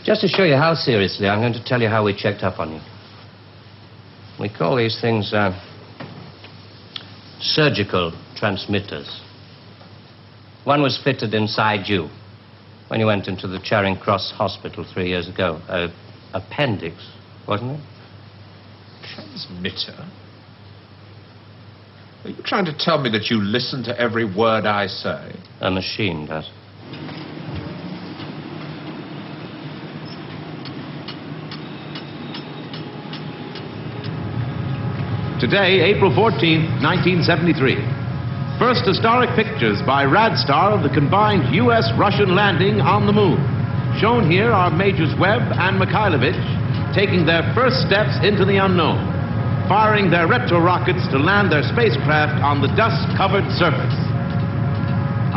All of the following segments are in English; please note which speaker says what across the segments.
Speaker 1: Just to show you how seriously, I'm going to tell you how we checked up on you. We call these things surgical transmitters. One was fitted inside you when you went into the Charing Cross Hospital 3 years ago. Appendix, wasn't it?
Speaker 2: Transmitter? Are you trying to tell me that you listen to every word I say?
Speaker 1: A machine does.
Speaker 3: Today, April 14th, 1973. First historic pictures by Radstar of the combined U.S.-Russian landing on the moon. Shown here are Majors Webb and Mikhailovich taking their first steps into the unknown, firing their retro-rockets to land their spacecraft on the dust-covered surface.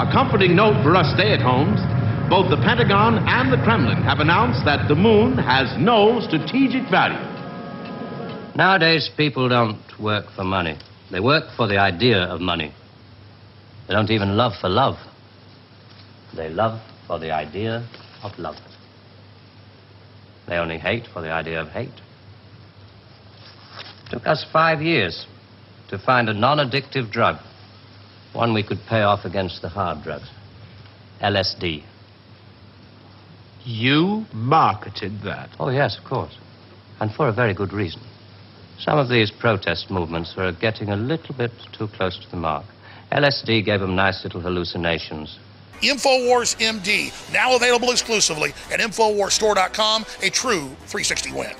Speaker 3: A comforting note for us stay-at-homes, both the Pentagon and the Kremlin have announced that the moon has no strategic value.
Speaker 1: Nowadays, people don't work for money. They work for the idea of money. They don't even love for love. They love for the idea of love. They only hate for the idea of hate. It took us 5 years to find a non-addictive drug, one we could pay off against the hard drugs. LSD.
Speaker 2: You marketed that?
Speaker 1: Oh, yes, of course. And for a very good reason. Some of these protest movements were getting a little bit too close to the mark. LSD gave them nice little hallucinations.
Speaker 4: InfoWars MD, now available exclusively at InfoWarsStore.com, a true 360 win.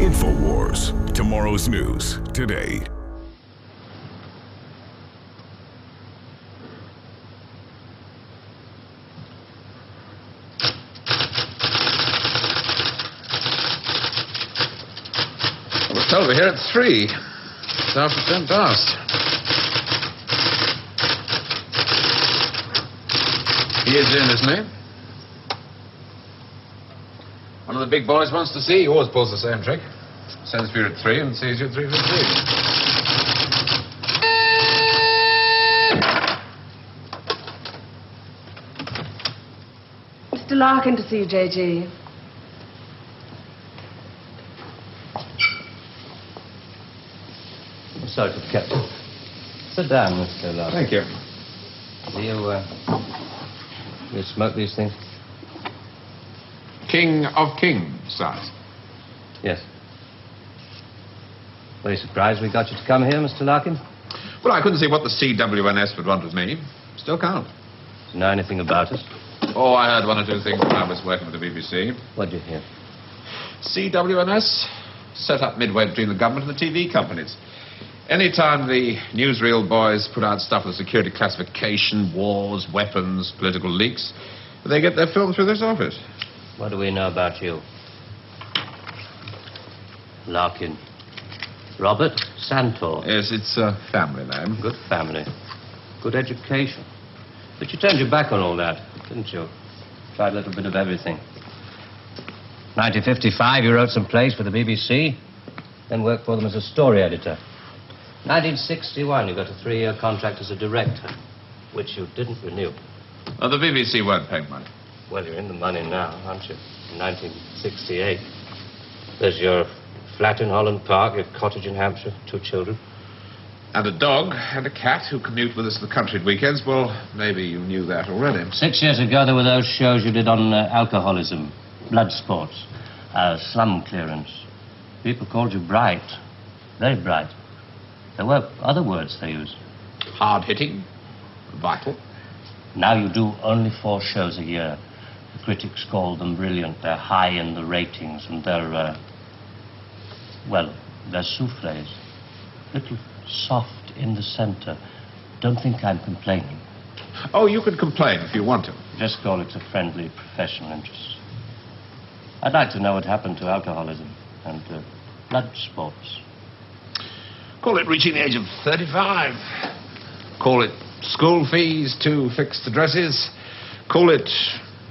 Speaker 5: InfoWars, tomorrow's news today.
Speaker 2: Over here at 3. It's after 10 past. He is in, isn't he? One of the big boys wants to see. He always pulls the same trick. Sends for you at 3 and sees you at 3:15.
Speaker 6: Mr. Larkin to see you, J.G.
Speaker 1: Sorry to keep you. Sit down, Mr. Larkin.
Speaker 2: Thank you.
Speaker 1: Do you smoke these things?
Speaker 2: King of Kings size.
Speaker 1: Yes. Very surprised we got you to come here, Mr. Larkin.
Speaker 2: Well, I couldn't see what the CWNS would want with me. Still can't.
Speaker 1: Do you know anything about us?
Speaker 2: Oh, I heard one or two things when I was working with the BBC.
Speaker 1: What'd you hear?
Speaker 2: CWNS set up midway between the government and the TV companies. Anytime the newsreel boys put out stuff with security classification, wars, weapons, political leaks, they get their film through this office.
Speaker 1: What do we know about you? Larkin. Robert Santor.
Speaker 2: Yes, it's a family name.
Speaker 1: Good family. Good education. But you turned your back on all that, didn't you? Tried a little bit of everything. 1955, you wrote some plays for the BBC, then worked for them as a story editor. 1961, you got a 3-year contract as a director, which you didn't renew.
Speaker 2: Oh, the BBC weren't paying money.
Speaker 1: Well, you're in the money now, aren't you? In 1968. There's your flat in Holland Park, your cottage in Hampshire, 2 children.
Speaker 2: And a dog and a cat who commute with us to the country at weekends. Well, maybe you knew that already.
Speaker 1: 6 years ago, there were those shows you did on alcoholism, blood sports, slum clearance. People called you bright, very bright. There were other words they used.
Speaker 2: Hard-hitting, vital.
Speaker 1: Now you do only 4 shows a year. The critics call them brilliant. They're high in the ratings, and they're, well, they're soufflés. Little soft in the center. Don't think I'm complaining.
Speaker 2: Oh, you can complain if you want to.
Speaker 1: Just call it a friendly professional interest. I'd like to know what happened to alcoholism and blood sports.
Speaker 2: Call it reaching the age of 35. Call it school fees, 2 fixed addresses. Call it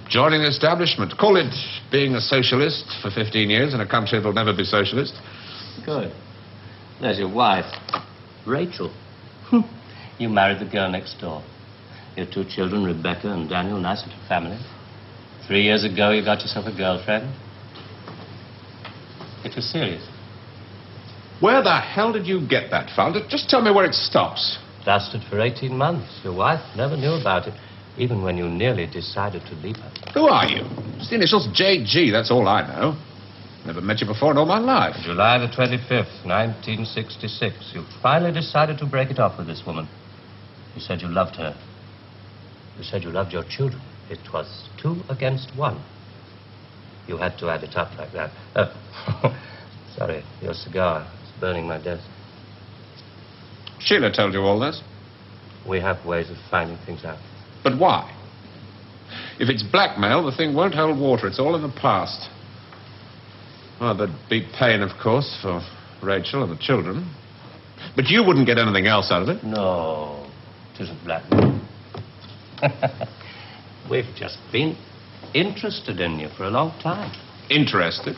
Speaker 2: Joining the establishment. Call it being a socialist for 15 years in a country that'll never be socialist.
Speaker 1: Good. There's your wife, Rachel. You married the girl next door. Your 2 children, Rebecca and Daniel, nice little family. 3 years ago, you got yourself a girlfriend. It was serious.
Speaker 2: Where the hell did you get that, Founder? Just tell me where it stops.
Speaker 1: Lasted for 18 months. Your wife never knew about it, even when you nearly decided to leave her.
Speaker 2: Who are you? It's the initials JG, that's all I know. Never met you before in all my life.
Speaker 1: July the 25th, 1966. You finally decided to break it off with this woman. You said you loved her. You said you loved your children. It was 2 against 1. You had to add it up like that. Sorry, your cigar is burning my desk.
Speaker 2: Sheila told you all this?
Speaker 1: We have ways of finding things out.
Speaker 2: But why? If it's blackmail, the thing won't hold water. It's all in the past. Well, there'd be pain, of course, for Rachel and the children. But you wouldn't get anything else out of it.
Speaker 1: No, it isn't blackmail. We've just been interested in you for a long time.
Speaker 2: Interested?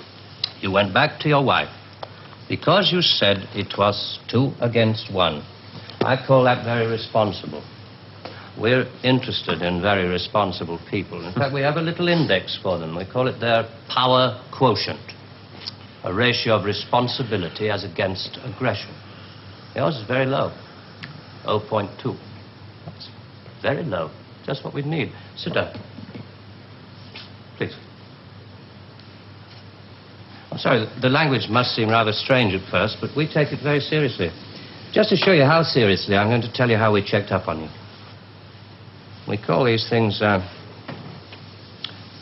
Speaker 1: You went back to your wife because you said it was 2 against 1. I call that very responsible. We're interested in very responsible people. In fact, we have a little index for them. We call it their power quotient, a ratio of responsibility as against aggression. Yours is very low, 0.2. That's very low, just what we need. Sit down, please. I'm sorry, the language must seem rather strange at first, but we take it very seriously. Just to show you how seriously, I'm going to tell you how we checked up on you. We call these things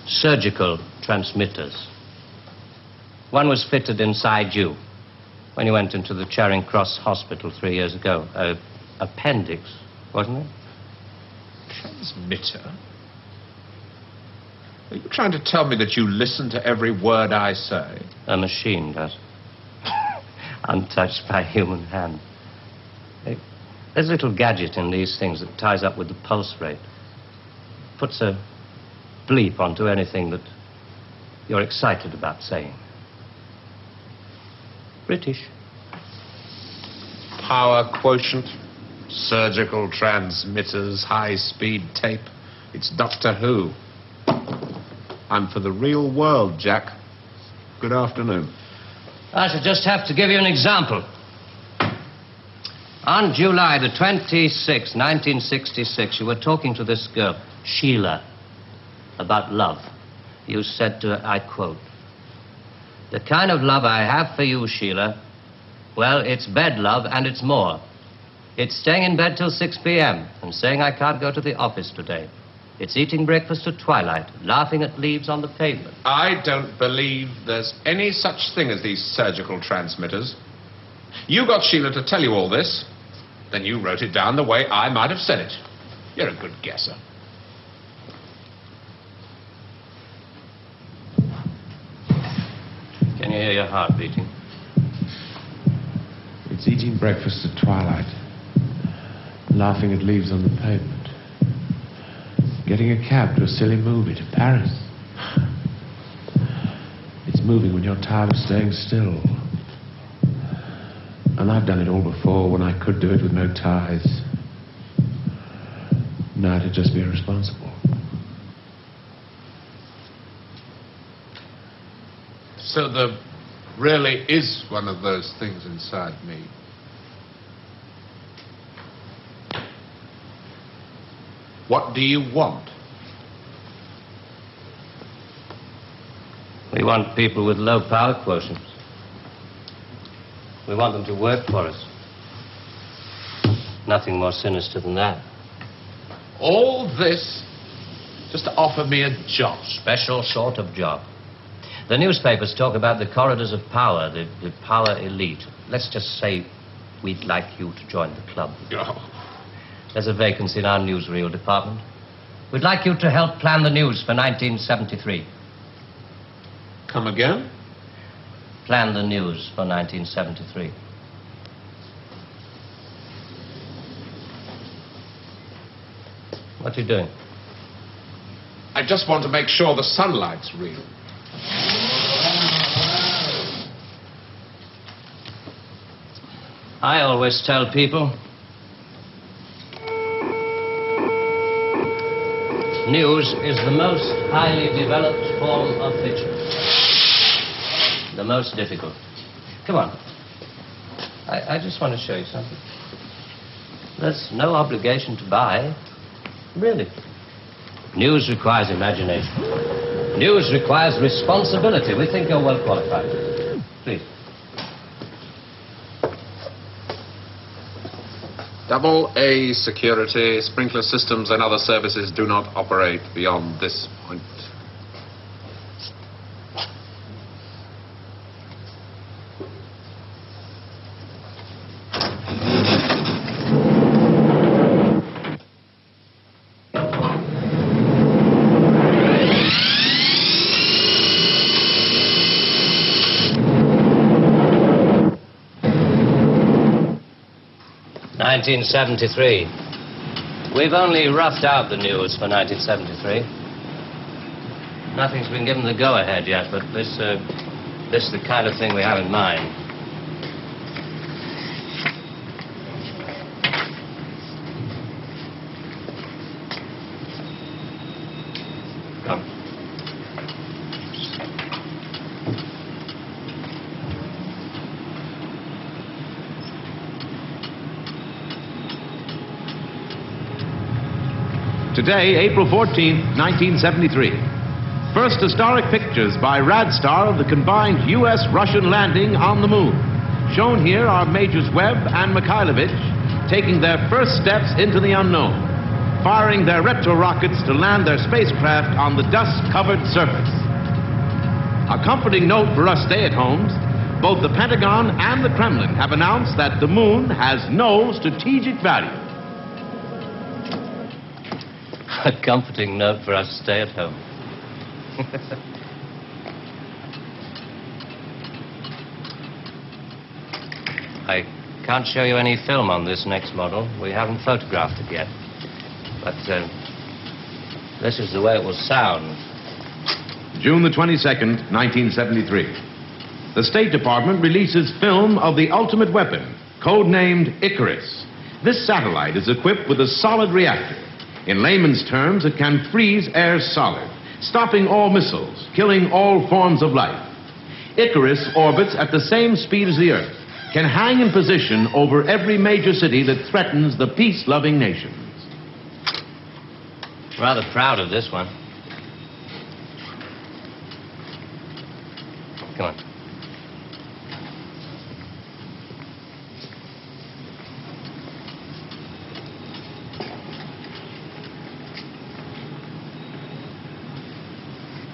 Speaker 1: surgical transmitters. One was fitted inside you when you went into the Charing Cross Hospital 3 years ago. Appendix, wasn't it?
Speaker 2: Transmitter? Are you trying to tell me that you listen to every word I say?
Speaker 1: A machine does. Untouched by human hand. There's a little gadget in these things that ties up with the pulse rate. Puts a bleep onto anything that you're excited about saying. British.
Speaker 2: Power quotient, surgical transmitters, high-speed tape. It's Doctor Who. I'm for the real world, Jack. Good afternoon.
Speaker 1: I shall just have to give you an example. On July the 26th, 1966, you were talking to this girl, Sheila, about love. You said to her, I quote, "The kind of love I have for you, Sheila, well, it's bed love and it's more. It's staying in bed till 6 p.m. and saying I can't go to the office today. It's eating breakfast at twilight, laughing at leaves on the pavement."
Speaker 2: I don't believe there's any such thing as these surgical transmitters. You got Sheila to tell you all this, then you wrote it down the way I might have said it. You're a good guesser.
Speaker 1: Can you hear your heart beating?
Speaker 7: It's eating breakfast at twilight, laughing at leaves on the pavement, getting a cab to a silly movie to Paris. It's moving when you're tired of staying still. And I've done it all before when I could do it with no ties. Now it'd just be irresponsible.
Speaker 2: So there really is one of those things inside me. What do you want?
Speaker 1: We want people with low power quotients. We want them to work for us. Nothing more sinister than that.
Speaker 2: All this just to offer me a job.
Speaker 1: Special sort of job. The newspapers talk about the corridors of power, the power elite. Let's just say we'd like you to join the club.
Speaker 2: Oh.
Speaker 1: There's a vacancy in our newsreel department. We'd like you to help plan the news for 1973.
Speaker 2: Come again?
Speaker 1: Plan the news for 1973. What are you doing?
Speaker 2: I just want to make sure the sunlight's real.
Speaker 1: I always tell people, news is the most highly developed form of fiction. The most difficult. Come on. I just want to show you something. There's no obligation to buy. Really. News requires imagination. News requires responsibility. We think you're well qualified. Please.
Speaker 2: AA security, sprinkler systems and other services do not operate beyond this point.
Speaker 1: (1973). We've only roughed out the news for 1973. Nothing's been given the go-ahead yet, but this is the kind of thing we have in mind. Come.
Speaker 3: Today, April 14th, 1973. First historic pictures by Radstar of the combined U.S.-Russian landing on the moon. Shown here are Majors Webb and Mikhailovich taking their first steps into the unknown, firing their retro-rockets to land their spacecraft on the dust-covered surface. A comforting note for us stay-at-homes, both the Pentagon and the Kremlin have announced that the moon has no strategic value.
Speaker 1: A comforting note for us to stay at home. I can't show you any film on this next model. We haven't photographed it yet. But this is the way it will sound.
Speaker 3: June the 22nd, 1973. The State Department releases film of the ultimate weapon, codenamed Icarus. This satellite is equipped with a solid reactor. In layman's terms, it can freeze air solid, stopping all missiles, killing all forms of life. Icarus orbits at the same speed as the Earth, can hang in position over every major city that threatens the peace-loving nations.
Speaker 1: Rather proud of this one. Come on.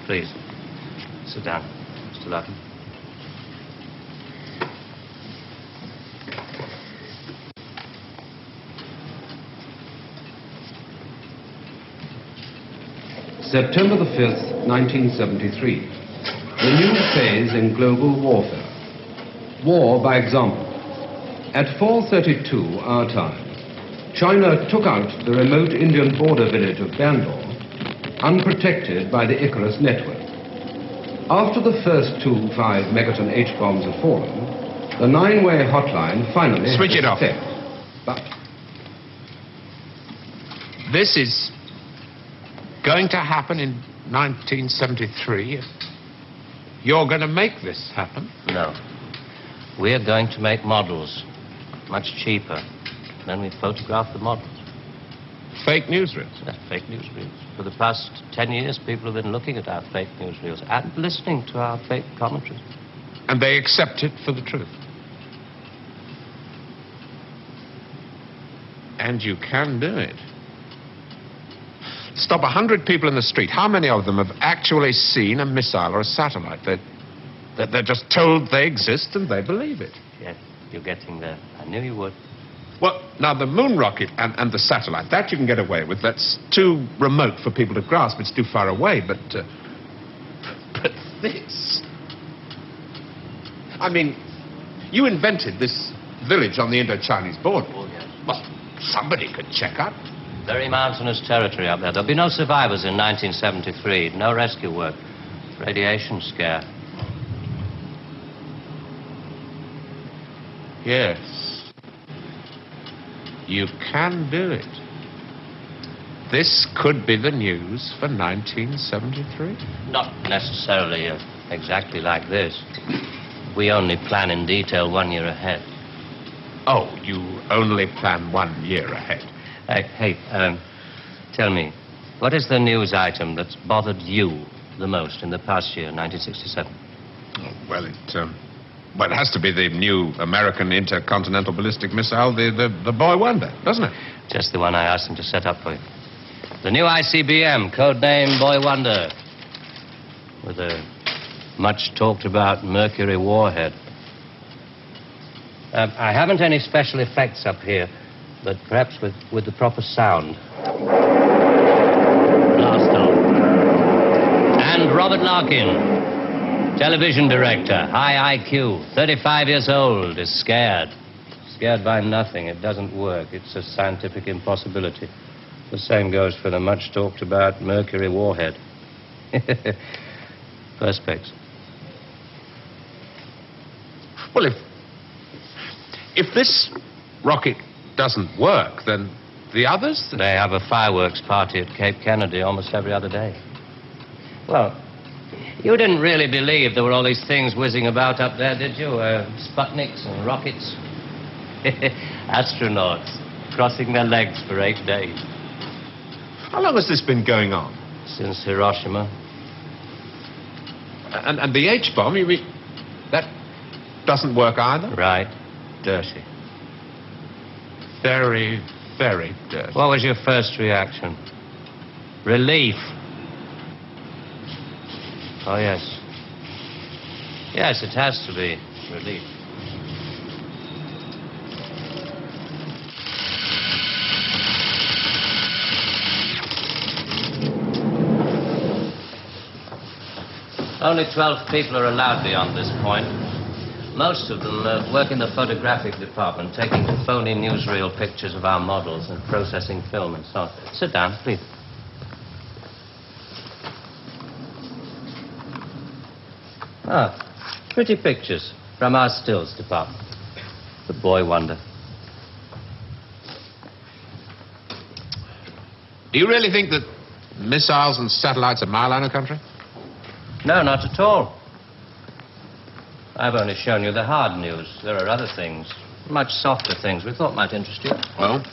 Speaker 1: Please, sit down, Mr. Larkin.
Speaker 8: September the 5th, 1973. The new phase in global warfare. War by example. At 4:32 our time, China took out the remote Indian border village of Bandor, unprotected by the Icarus network. After the first 2 5-megaton H-bombs have fallen, the 9-way hotline finally
Speaker 2: switch it off.
Speaker 8: But
Speaker 2: this is going to happen in 1973. You're going to make this happen?
Speaker 1: No. We're going to make models, much cheaper. Then we photograph the models.
Speaker 2: Fake newsreels?
Speaker 1: That's fake newsreels. For the past 10 years, people have been looking at our fake newsreels and listening to our fake commentaries.
Speaker 2: And they accept it for the truth? And you can do it. Stop 100 people in the street. How many of them have actually seen a missile or a satellite? They're just told they exist and they believe it.
Speaker 1: Yes, you're getting there. I knew you would.
Speaker 2: Well, now, the moon rocket and the satellite, that you can get away with. That's too remote for people to grasp. It's too far away, but this... I mean, you invented this village on the Indo-Chinese border.
Speaker 1: Oh, yes.
Speaker 2: Well, somebody could check up.
Speaker 1: Very mountainous territory up there. There'll be no survivors in 1973. No rescue work. Radiation scare.
Speaker 2: Yes. You can do it. This could be the news for 1973.
Speaker 1: Not necessarily exactly like this. We only plan in detail 1 year ahead.
Speaker 2: Oh, you only plan 1 year ahead.
Speaker 1: Hey, tell me, what is the news item that's bothered you the most in the past year, 1967?
Speaker 2: Oh, well, it has to be the new American intercontinental ballistic missile, the Boy Wonder, doesn't it?
Speaker 1: Just the one I asked him to set up for you. The new ICBM, codename Boy Wonder, with a much-talked-about Mercury warhead. I haven't any special effects up here, but perhaps with the proper sound. Blast off. And Robert Larkin, television director, high IQ, 35 years old, is scared. Scared by nothing. It doesn't work. It's a scientific impossibility. The same goes for the much-talked-about Mercury warhead. Perspex.
Speaker 2: Well, if this rocket doesn't work, then the others?
Speaker 1: They have a fireworks party at Cape Kennedy almost every other day. Well, you didn't really believe there were all these things whizzing about up there, did you? Sputniks and rockets. Astronauts crossing their legs for 8 days.
Speaker 2: How long has this been going on?
Speaker 1: Since Hiroshima.
Speaker 2: And the H-bomb, you mean, that doesn't work either?
Speaker 1: Right. Dirty.
Speaker 2: Very, very dirty.
Speaker 1: What was your first reaction? Relief. Oh, yes. Yes, it has to be relief. Only 12 people are allowed beyond this point. Most of them work in the photographic department, taking phony newsreel pictures of our models and processing film and so on. Sit down, please. Ah, pretty pictures from our stills department. The Boy Wonder.
Speaker 2: Do you really think that missiles and satellites are mile line of country?
Speaker 1: No, not at all. I've only shown you the hard news. There are other things, much softer things we thought might interest you.
Speaker 2: Well?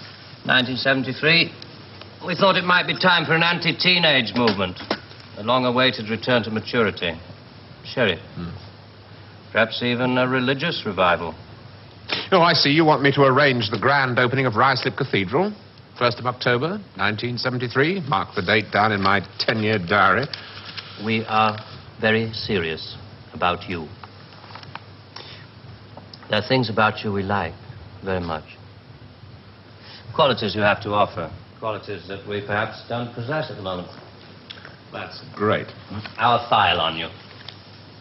Speaker 1: 1973, we thought it might be time for an anti-teenage movement. A long-awaited return to maturity. Sherry. Perhaps even a religious revival.
Speaker 2: Oh, I see. You want me to arrange the grand opening of Ruislip Cathedral. 1st of October, 1973. Mark the date down in my 10-year diary.
Speaker 1: We are very serious about you. There are things about you we like very much. Qualities you have to offer. Qualities that we perhaps don't possess at the moment.
Speaker 2: That's great.
Speaker 1: Our file on you.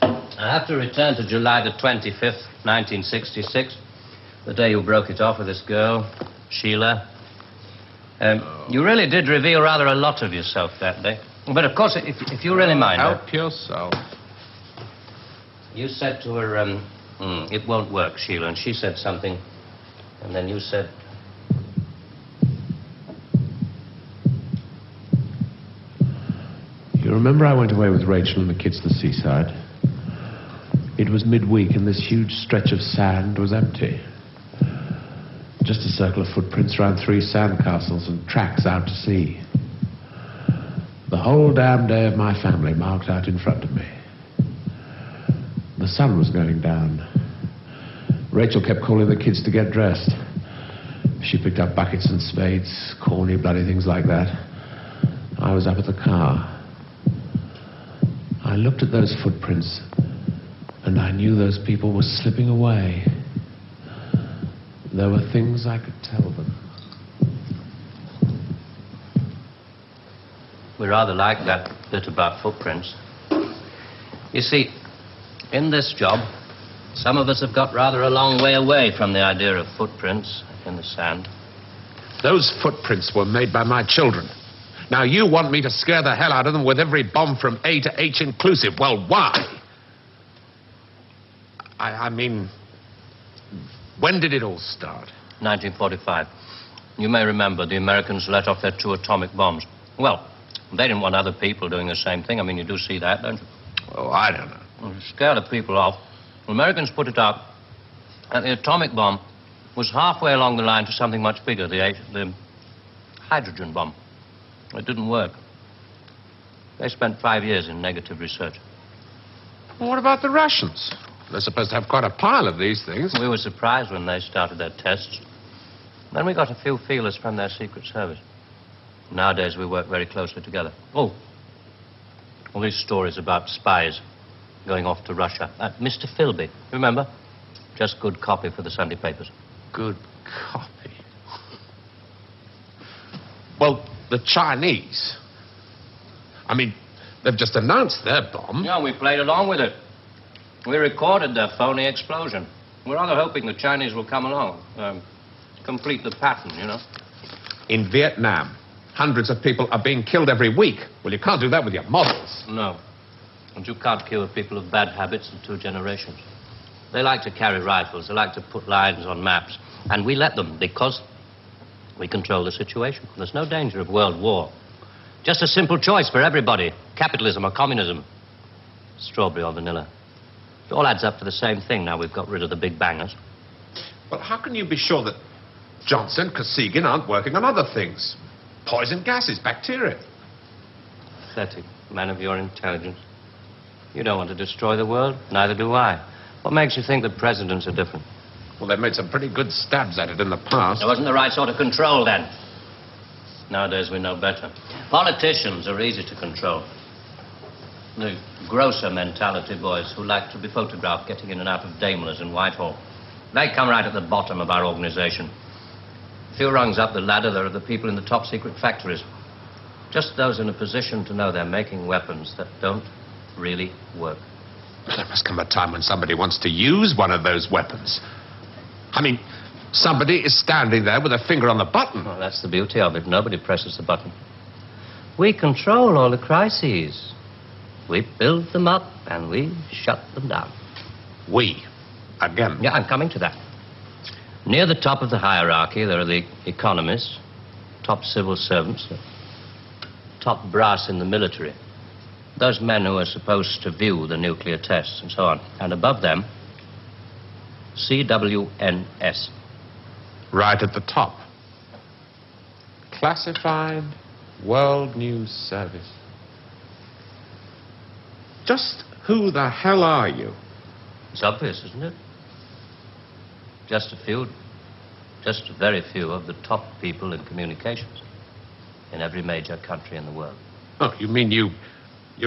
Speaker 1: I have to return to July the 25th, 1966, the day you broke it off with this girl, Sheila. You really did reveal rather a lot of yourself that day. But, of course, if you really mind...
Speaker 2: Help yourself.
Speaker 1: You said to her, it won't work, Sheila, and she said something, and then you said...
Speaker 7: You remember I went away with Rachel and the kids to the seaside? It was midweek, and this huge stretch of sand was empty. Just a circle of footprints around 3 sand castles and tracks out to sea. The whole damn day of my family marked out in front of me. The sun was going down. Rachel kept calling the kids to get dressed. She picked up buckets and spades, corny bloody things like that. I was up at the car. I looked at those footprints, and I knew those people were slipping away. There were things I could tell them.
Speaker 1: We rather like that bit about footprints. You see, in this job, some of us have got rather a long way away from the idea of footprints in the sand.
Speaker 2: Those footprints were made by my children. Now, you want me to scare the hell out of them with every bomb from A to H inclusive. Well, why? I mean, when did it all start?
Speaker 1: 1945. You may remember the Americans let off their 2 atomic bombs. Well, they didn't want other people doing the same thing. I mean, you do see that, don't you?
Speaker 2: Oh, I don't know.
Speaker 1: Well, to scare the people off, the Americans put it out that the atomic bomb was halfway along the line to something much bigger, the hydrogen bomb. It didn't work. They spent 5 years in negative research.
Speaker 2: Well, what about the Russians? They're supposed to have quite a pile of these things.
Speaker 1: We were surprised when they started their tests. Then we got a few feelers from their Secret Service. Nowadays, we work very closely together. Oh, all these stories about spies going off to Russia. Mr. Philby, remember? Just good copy for the Sunday papers.
Speaker 2: Good copy. Well, the Chinese. I mean, they've just announced their bomb.
Speaker 1: Yeah, we played along with it. We recorded their phony explosion. We're rather hoping the Chinese will come along, complete the pattern, you know.
Speaker 2: In Vietnam, hundreds of people are being killed every week. Well, you can't do that with your models.
Speaker 1: No. And you can't cure people of bad habits in 2 generations. They like to carry rifles. They like to put lines on maps. And we let them because we control the situation. There's no danger of world war. Just a simple choice for everybody. Capitalism or communism. Strawberry or vanilla. It all adds up to the same thing now we've got rid of the big bangers.
Speaker 2: Well, how can you be sure that Johnson, Kosygin aren't working on other things? Poison gases, bacteria.
Speaker 1: Pathetic man of your intelligence. You don't want to destroy the world. Neither do I. What makes you think that presidents are different?
Speaker 2: Well, they've made some pretty good stabs at it in the past.
Speaker 1: There wasn't the right sort of control then. Nowadays we know better. Politicians are easy to control. The grosser mentality boys who like to be photographed getting in and out of Daimlers in Whitehall. They come right at the bottom of our organization. A few rungs up the ladder, there are the people in the top secret factories. Just those in a position to know they're making weapons that don't really work.
Speaker 2: But there must come a time when somebody wants to use one of those weapons. I mean, somebody is standing there with a finger on the button.
Speaker 1: Well, that's the beauty of it. Nobody presses the button. We control all the crises. We build them up and we shut them down.
Speaker 2: We? Again?
Speaker 1: Yeah, I'm coming to that. Near the top of the hierarchy, there are the economists, top civil servants, top brass in the military. Those men who are supposed to view the nuclear tests and so on. And above them, CWNS.
Speaker 2: Right at the top. Classified World News Service. Just who the hell are you?
Speaker 1: It's obvious, isn't it? Just a very few of the top people in communications in every major country in the world.
Speaker 2: Oh, you mean you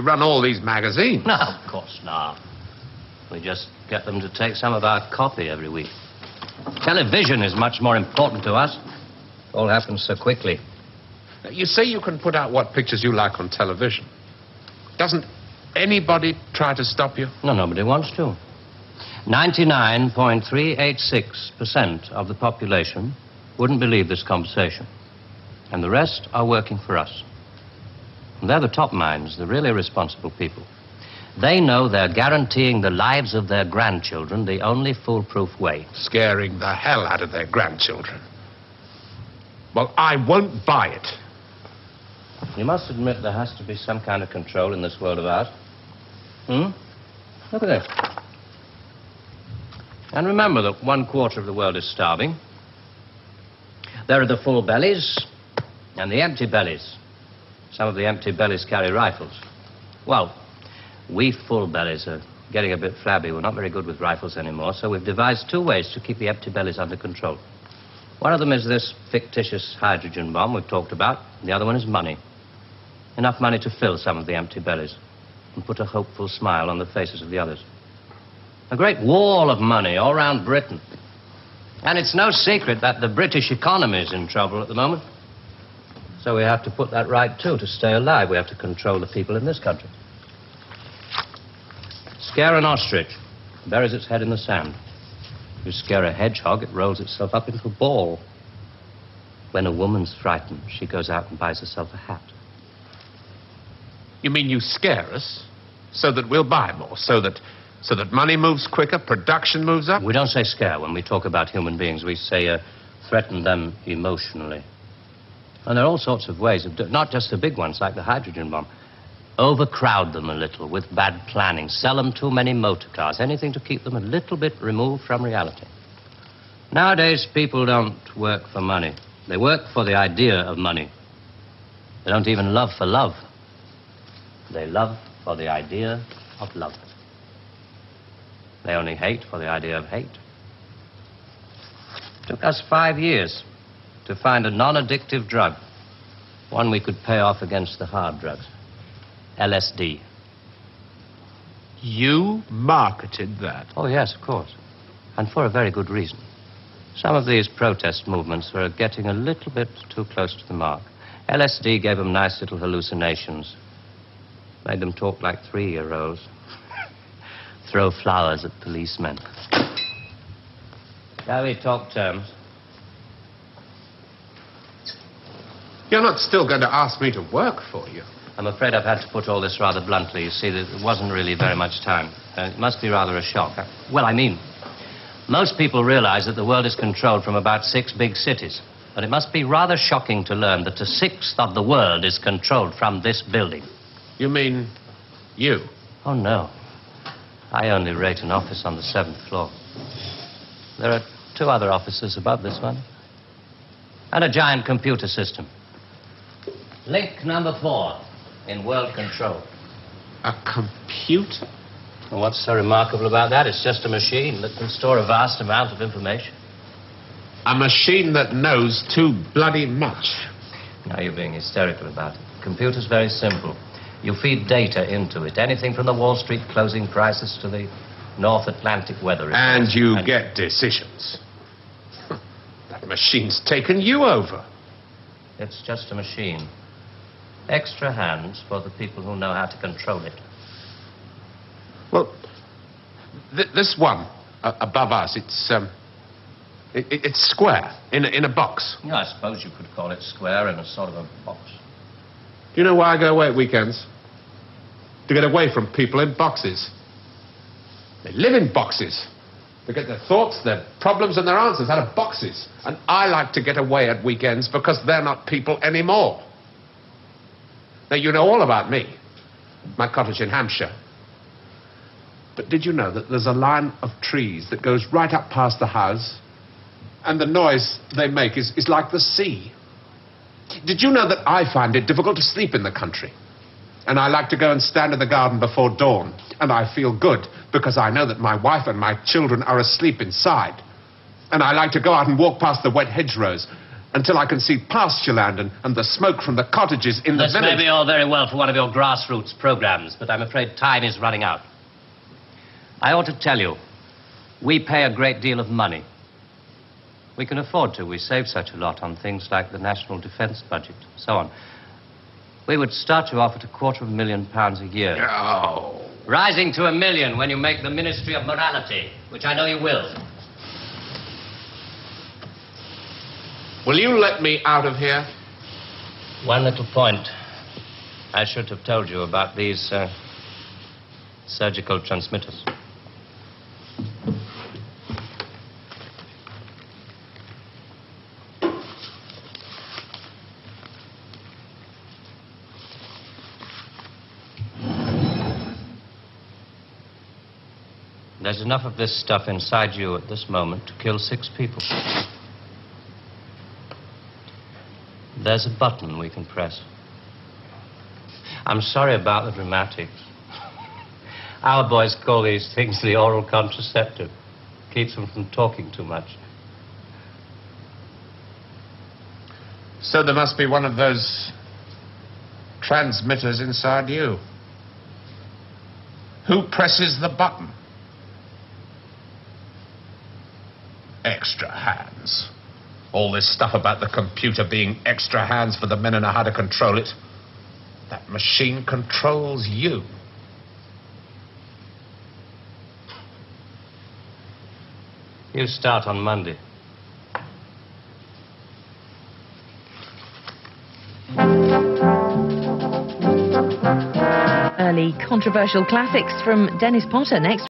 Speaker 2: run all these magazines?
Speaker 1: No, of course not. We just get them to take some of our copy every week. Television is much more important to us. It all happens so quickly.
Speaker 2: You say you can put out what pictures you like on television. Doesn't anybody try to stop you?
Speaker 1: No, nobody wants to. 99.386% of the population wouldn't believe this conversation. And the rest are working for us. And they're the top minds, the really responsible people. They know they're guaranteeing the lives of their grandchildren the only foolproof way.
Speaker 2: Scaring the hell out of their grandchildren. Well, I won't buy it.
Speaker 1: You must admit there has to be some kind of control in this world of ours. Look at this. And remember that 1/4 of the world is starving. There are the full bellies and the empty bellies. Some of the empty bellies carry rifles. Well, we full bellies are getting a bit flabby. We're not very good with rifles anymore, so we've devised 2 ways to keep the empty bellies under control. One of them is this fictitious hydrogen bomb we've talked about. The other one is money. Enough money to fill some of the empty bellies and put a hopeful smile on the faces of the others. A great wall of money all around Britain. And it's no secret that the British economy is in trouble at the moment. So we have to put that right, too, to stay alive. We have to control the people in this country. Scare an ostrich, it buries its head in the sand. You scare a hedgehog, it rolls itself up into a ball. When a woman's frightened, she goes out and buys herself a hat.
Speaker 2: You mean you scare us so that we'll buy more, so that money moves quicker, production moves up?
Speaker 1: We don't say scare when we talk about human beings. We say threaten them emotionally. And there are all sorts of ways of not just the big ones like the hydrogen bomb. Overcrowd them a little with bad planning. Sell them too many motor cars. Anything to keep them a little bit removed from reality. Nowadays, people don't work for money. They work for the idea of money. They don't even love for love. They love for the idea of love. They only hate for the idea of hate. It took us 5 years to find a non-addictive drug, one we could pay off against the hard drugs. LSD.
Speaker 2: You marketed that?
Speaker 1: Oh, yes, of course. And for a very good reason. Some of these protest movements were getting a little bit too close to the mark. LSD gave them nice little hallucinations. Made them talk like 3-year-olds. Throw flowers at policemen. Shall we talk terms?
Speaker 2: You're not still going to ask me to work for you?
Speaker 1: I'm afraid I've had to put all this rather bluntly. You see, there wasn't really very much time. It must be rather a shock. Most people realize that the world is controlled from about 6 big cities. But it must be rather shocking to learn that a sixth of the world is controlled from this building.
Speaker 2: You mean you?
Speaker 1: Oh, no. I only rate an office on the 7th floor. There are 2 other offices above this one. And a giant computer system. Link number 4 in world control.
Speaker 2: A computer?
Speaker 1: Well, what's so remarkable about that? It's just a machine that can store a vast amount of information.
Speaker 2: A machine that knows too bloody much.
Speaker 1: Now you're being hysterical about it. The computer's very simple. You feed data into it. Anything from the Wall Street closing prices to the North Atlantic weather reports.
Speaker 2: And you get decisions. That machine's taken you over.
Speaker 1: It's just a machine. Extra hands for the people who know how to control it.
Speaker 2: Well, this one above us, it's square in a box.
Speaker 1: Yeah, I suppose you could call it square in a sort of a box.
Speaker 2: Do you know why I go away at weekends? To get away from people in boxes. They live in boxes. They get their thoughts, their problems, and their answers out of boxes. And I like to get away at weekends because they're not people anymore. Now, you know all about me. My cottage in Hampshire. But did you know that there's a line of trees that goes right up past the house? And the noise they make is like the sea. Did you know that I find it difficult to sleep in the country? And I like to go and stand in the garden before dawn. And I feel good because I know that my wife and my children are asleep inside. And I like to go out and walk past the wet hedgerows until I can see pasture land and the smoke from the cottages in the village.
Speaker 1: This may be all very well for one of your grassroots programs, but I'm afraid time is running out. I ought to tell you, we pay a great deal of money. We can afford to. We save such a lot on things like the national defense budget, so on. We would start you off at £250,000 a year.
Speaker 2: No.
Speaker 1: Rising to £1 million when you make the Ministry of Morality, which I know you will.
Speaker 2: Will you let me out of here?
Speaker 1: One little point. I should have told you about these surgical transmitters. There's enough of this stuff inside you at this moment to kill 6 people. There's a button we can press. I'm sorry about the dramatics. Our boys call these things the oral contraceptive. Keeps them from talking too much.
Speaker 2: So there must be one of those transmitters inside you. Who presses the button? Extra hands. All this stuff about the computer being extra hands for the men who know how to control it. That machine controls you.
Speaker 1: You start on Monday.
Speaker 9: controversial classics from Dennis Potter next.